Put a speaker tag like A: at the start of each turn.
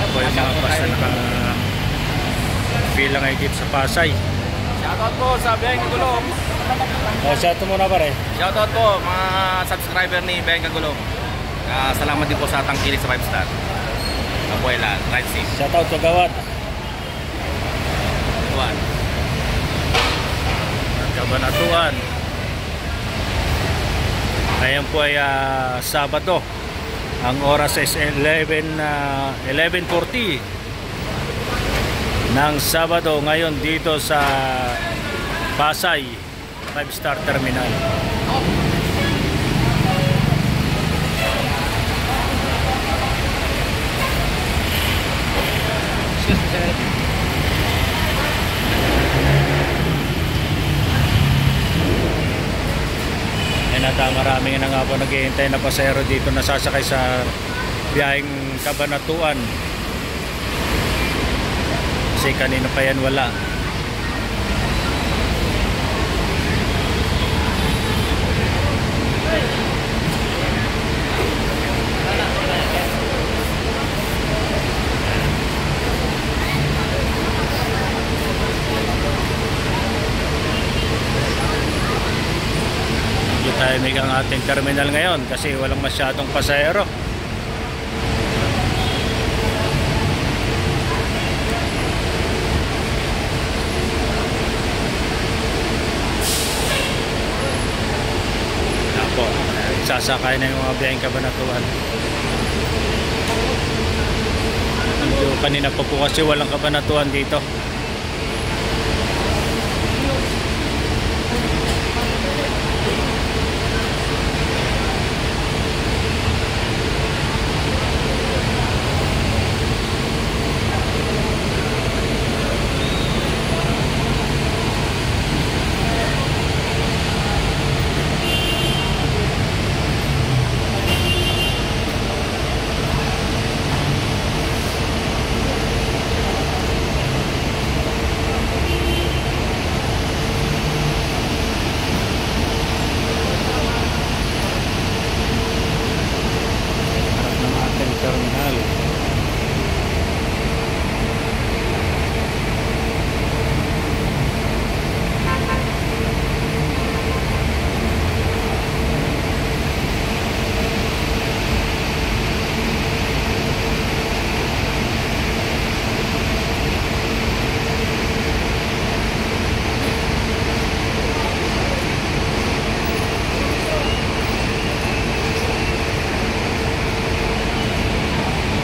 A: Ako yung mga bus na naka-bilang ay jeep sa Pasay.
B: Shoutout po sa Beng Kagulong.
A: Shoutout muna pare.
B: Shoutout po mga subscriber ni Beng Kagulong. Salamat din po sa tangkilik sa 5 star. Abuela, right safe.
A: Shoutout Kagawad. Kabanatuan. Ngayon po ay Sabado. Ang oras is 11:40 ng Sabado ngayon dito sa Pasay 5-star terminal. Maraming na nga po naghihintay na pasahero dito na sasakay sa biyaheng Kabanatuan kasi kanina pa yan wala. Tahimik ang ating terminal ngayon kasi walang masyadong pasahero. Ako, sasakay na yung mga biyaheng Kabanatuan. Kanina pa po kasi walang Kabanatuan dito.